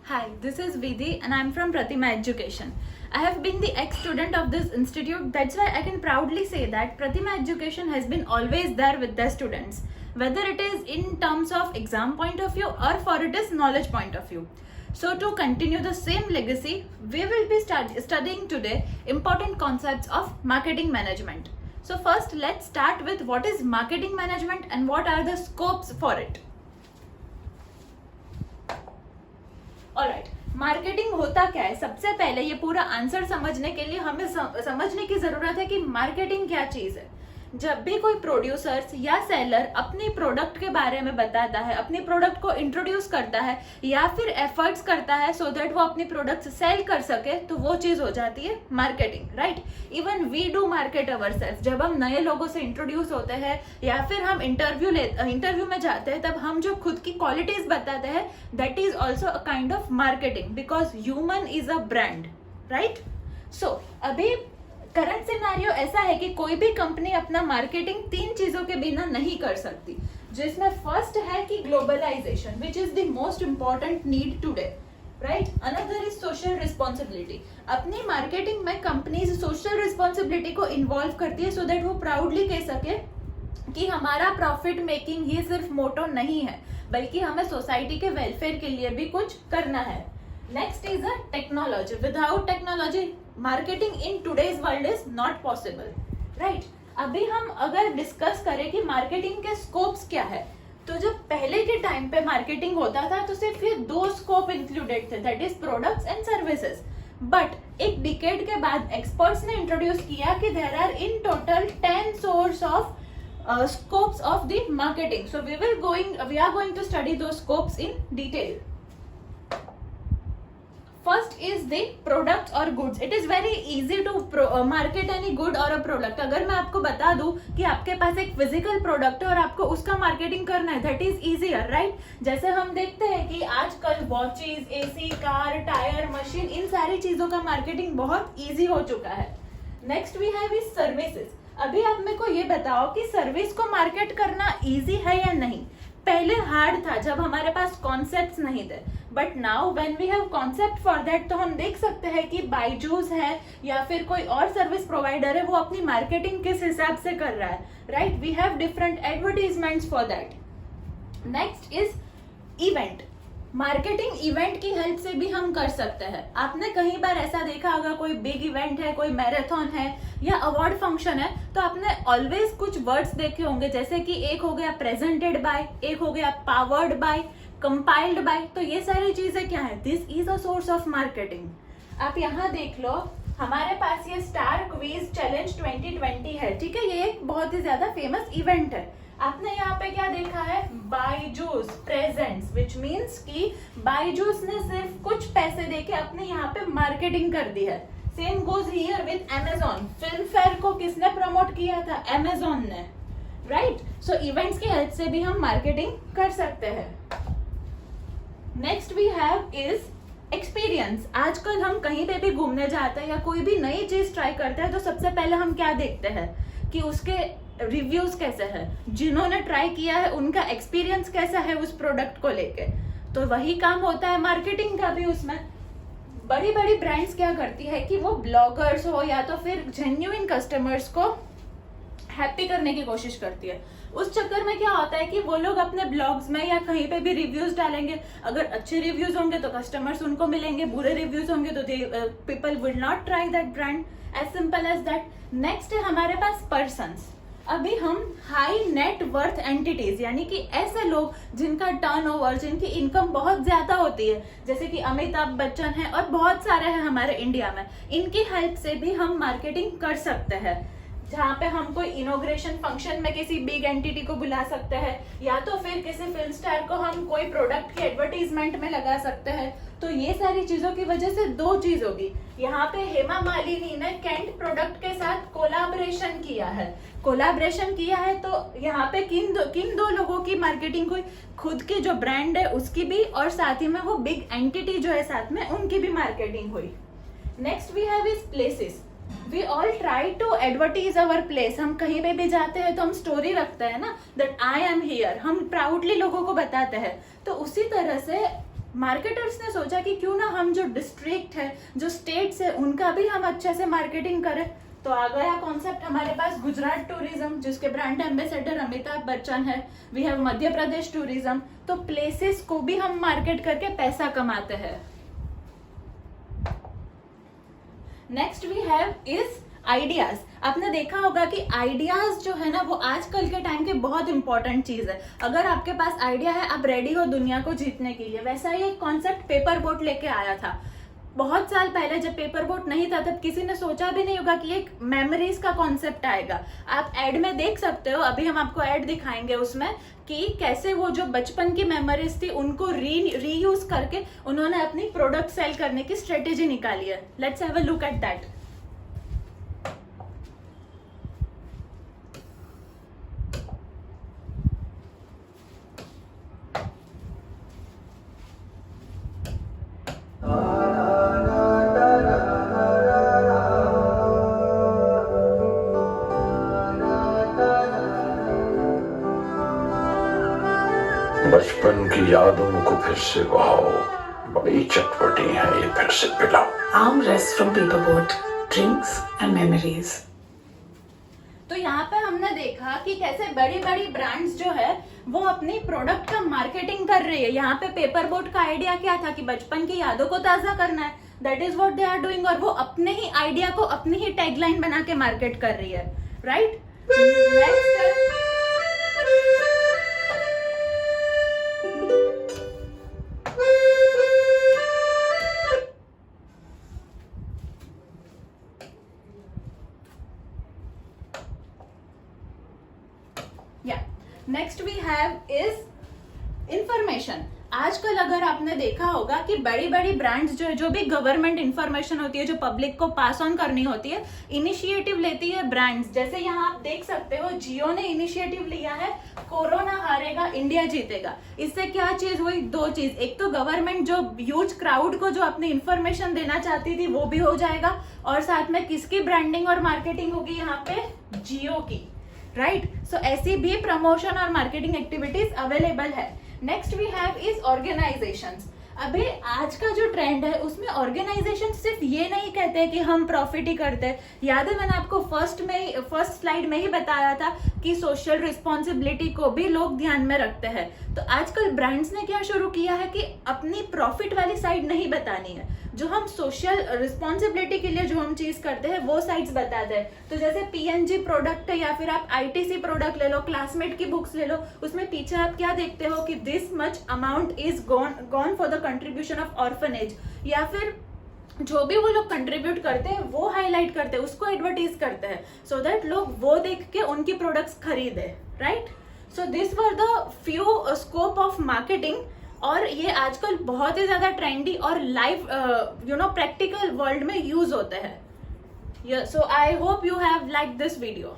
Hi, this is Vidhi and I'm from Pratima Education. I have been the ex-student of this institute. That's why I can proudly say that Pratima Education has been always there with their students, whether it is in terms of exam point of view or for it is knowledge point of view. So to continue the same legacy, we will be studying today important concepts of marketing management. So first, let's start with what is marketing management and what are the scopes for it. Alright, marketing होता क्या है? सबसे पहले ये पूरा answer समझने के लिए हमें समझने की जरूरत है कि मार्केटिंग क्या चीज है. जब भी कोई प्रोड्यूसर्स या सेलर अपनी प्रोडक्ट के बारे में बताता है, अपनी प्रोडक्ट को इंट्रोड्यूस करता है या फिर एफर्ट्स करता है सो दैट वो अपनी प्रोडक्ट सेल कर सके, तो वो चीज हो जाती है marketing, right. Even we do market ourselves. जब हम नए लोगों से इंट्रोड्यूस होते हैं या फिर हम इंटरव्यू में जाते हैं, तब हम जो खुद की क्वालिटीज बताते हैं, that is also a kind of marketing because human is a brand, right. So अभी करंट सिनेरियो ऐसा है कि कोई भी कंपनी अपना मार्केटिंग 3 चीजों के बिना नहीं कर सकती, जिसमें फर्स्ट है कि globalisation, which is the most important need today, right. Another is social responsibility. अपनी मार्केटिंग में कंपनीज सोशल रिस्पॉन्सिबिलिटी को इन्वॉल्व करती है सो दैट वो प्राउडली कह सके कि हमारा प्रॉफिट मेकिंग ही सिर्फ मोटो नहीं है, बल्कि हमें सोसाइटी के वेलफेयर के लिए भी कुछ करना है. Next is a technology. Without technology, marketing in today's world is not possible, right? अभी हम अगर डिस्कस करें कि मार्केटिंग के स्कोप्स क्या है, तो जब पहले के टाइम पे मार्केटिंग होता था तो सिर्फ ये 2 स्कोप इंक्लूडेड थे, that is products and services. But एक डिकेड के बाद एक्सपर्ट्स ने इंट्रोड्यूस किया कि there are in total 10 source of scopes of the marketing. So we are going to study those scopes in detail. First is the products or goods. It is very easy to market any good or a product. अगर मैं आपको बता दूं कि आपके पास एक physical product है और आपको उसका मार्केटिंग करना है, दैट इज इजियर, राइट. जैसे हम देखते हैं कि आजकल watches, AC, car, tyre, machine, इन सारी चीजों का मार्केटिंग बहुत इजी हो चुका है. Next we have is services. अभी आप मेरे को ये बताओ कि सर्विस को मार्केट करना इजी है या नहीं. पहले हार्ड था जब हमारे पास कॉन्सेप्ट्स नहीं थे, but now when we have concept for that, तो हम देख सकते हैं कि बायजूस है या फिर कोई और सर्विस प्रोवाइडर है, वो अपनी मार्केटिंग किस हिसाब से कर रहा है, right. We have different advertisements for that. Next is event. Marketing event की हेल्प से भी हम कर सकते हैं. आपने कहीं बार ऐसा देखा होगा, कोई बिग इवेंट है, कोई मैराथन है या अवार्ड फंक्शन है, तो आपने ऑलवेज कुछ वर्ड्स देखे होंगे, जैसे कि एक हो गया प्रेजेंटेड बाय, एक हो गया पावर्ड बाय, कंपाइल्ड बाय. तो ये सारी चीजें क्या है? This is a source of marketing. आप यहाँ देख लो, हमारे पास ये स्टार क्विज चैलेंज 2020 है, ठीक है. ये एक बहुत ही ज्यादा फेमस इवेंट है. आपने यहाँ पे क्या देखा है? बायजूस प्रेजेंट्स, विच मीन्स कि बायजूस ने सिर्फ कुछ पैसे देके अपने यहाँ पे मार्केटिंग कर दी है. Same goes here with Amazon. Filmfare को किसने प्रमोट किया था? अमेजॉन ने, राइट. सो इवेंट्स की हेल्प से भी हम मार्केटिंग कर सकते हैं. Next we have is experience. आजकल हम कहीं पे भी घूमने जाते हैं या कोई भी नई चीज ट्राई करते हैं, तो सबसे पहले हम क्या देखते हैं कि उसके रिव्यूज कैसे है, जिन्होंने ट्राई किया है उनका एक्सपीरियंस कैसा है उस प्रोडक्ट को लेके. तो वही काम होता है मार्केटिंग का भी. उसमें बड़ी बड़ी ब्रांड्स क्या करती है कि वो ब्लॉगर्स हो या तो फिर जेन्युइन कस्टमर्स को हैप्पी करने की कोशिश करती है. उस चक्कर में क्या होता है कि वो लोग अपने ब्लॉग्स में या कहीं पे भी रिव्यूज डालेंगे. अगर अच्छे रिव्यूज होंगे तो कस्टमर्स उनको मिलेंगे, बुरे रिव्यूज होंगे तो people will not try that brand. As simple as that. Next है हमारे पास पर्सन्स. अभी हम हाई नेट वर्थ एंटिटीज, यानी कि ऐसे लोग जिनका टर्नओवर, जिनकी इनकम बहुत ज्यादा होती है, जैसे कि अमिताभ बच्चन है और बहुत सारे हैं हमारे इंडिया में, इनकी हेल्प से भी हम मार्केटिंग कर सकते हैं. जहाँ पे हम कोई इनोग्रेशन फंक्शन में किसी बिग एंटिटी को बुला सकते हैं या तो फिर किसी फिल्म स्टार को हम कोई प्रोडक्ट की एडवर्टीजमेंट में लगा सकते हैं. तो ये सारी चीजों की वजह से 2 चीज होगी. यहाँ पे हेमा मालिनी ने कैंट प्रोडक्ट के साथ कोलाब्रेशन किया है. तो यहाँ पे किन दो लोगों की मार्केटिंग हुई? खुद की जो ब्रांड है उसकी भी, और साथ ही में वो बिग एंटिटी जो है साथ में, उनकी भी मार्केटिंग हुई. Next we have is places. We all try to advertise our place. हम कहीं पे भी जाते हैं तो हम स्टोरी रखते हैं ना, दैट आई एम हियर. हम प्राउडली लोगों को बताते हैं. तो उसी तरह से मार्केटर्स ने सोचा कि क्यों ना हम जो डिस्ट्रिक्ट है, जो स्टेट्स है, उनका भी हम अच्छे से मार्केटिंग करें। तो आ गया कॉन्सेप्ट हमारे पास गुजरात टूरिज्म, जिसके ब्रांड एम्बेसडर अमिताभ बच्चन है। We have Madhya Pradesh tourism. तो प्लेसेस को भी हम मार्केट करके पैसा कमाते हैं। Next we have is ideas. आपने देखा होगा कि आइडियाज जो है ना, वो आजकल के टाइम के बहुत इंपॉर्टेंट चीज है। अगर आपके पास आइडिया है, आप रेडी हो दुनिया को जीतने के लिए। वैसा ही एक कॉन्सेप्ट पेपर बोट लेके आया था बहुत साल पहले। जब पेपर बोट नहीं था तब किसी ने सोचा भी नहीं होगा कि एक मेमोरीज का कॉन्सेप्ट आएगा। आप एड में देख सकते हो, अभी हम आपको एड दिखाएंगे उसमें कि कैसे वो जो बचपन की मेमोरीज थी उनको रीयूज करके उन्होंने अपनी प्रोडक्ट सेल करने की स्ट्रेटेजी निकाली है। Let's have a look at that. बचपन की यादों को फिर से बहाओ, बड़ी चटपटी है ये, फिर से पिलाओ। Armrest from Paperboat, drinks and memories. तो यहाँ पे हमने देखा कि कैसे बड़ी बड़ी ब्रांड्स जो है वो अपनी प्रोडक्ट का मार्केटिंग कर रही है। यहाँ पे पेपर बोट का आइडिया क्या था कि बचपन की यादों को ताजा करना है। That is what they are doing. और वो अपने ही आइडिया को अपनी ही टैगलाइन बना के मार्केट कर रही है, right? Next we have is information. आजकल अगर आपने देखा होगा कि बड़ी बड़ी ब्रांड्स जो भी गवर्नमेंट इंफॉर्मेशन होती है, जो पब्लिक को पास ऑन करनी होती है, इनिशिएटिव लेती है ब्रांड्स। जैसे यहाँ आप देख सकते हो, जियो ने इनिशिएटिव लिया है, कोरोना हारेगा इंडिया जीतेगा। इससे क्या चीज हुई? दो चीज। एक तो गवर्नमेंट जो ह्यूज क्राउड को जो अपनी इंफॉर्मेशन देना चाहती थी वो भी हो जाएगा, और साथ में किसकी ब्रांडिंग और मार्केटिंग होगी? यहाँ पे जियो की, राइट? सो ऐसी भी प्रमोशन और मार्केटिंग एक्टिविटीज अवेलेबल है। Next we have is organisations. अभी आज का जो ट्रेंड है उसमें ऑर्गेनाइजेशन सिर्फ ये नहीं कहते कि हम प्रॉफिट ही करते हैं। याद है मैंने आपको फर्स्ट स्लाइड में ही बताया था कि सोशल रिस्पॉन्सिबिलिटी को भी लोग ध्यान में रखते हैं। तो आजकल ब्रांड्स ने क्या शुरू किया है कि अपनी प्रॉफिट वाली साइड नहीं बतानी है, जो हम सोशल रिस्पॉन्सिबिलिटी के लिए जो हम चीज करते हैं वो साइड्स बताते हैं। तो जैसे पीएनजी प्रोडक्ट है, या फिर आप आईटीसी प्रोडक्ट ले लो, क्लासमेट की बुक्स ले लो, उसमें पीछे आप क्या देखते हो कि this much amount is gone for the contribution of orphanage, या फिर जो भी वो लोग कंट्रीब्यूट करते हैं वो हाईलाइट करते हैं, उसको एडवर्टाइज करते हैं, सो दैट लोग वो देख के उनकी प्रोडक्ट्स खरीदे, right? So this were the few scope of marketing. और ये आजकल बहुत ही ज्यादा ट्रेंडी और लाइव प्रैक्टिकल वर्ल्ड में यूज होते हैं। So I hope you have like this video.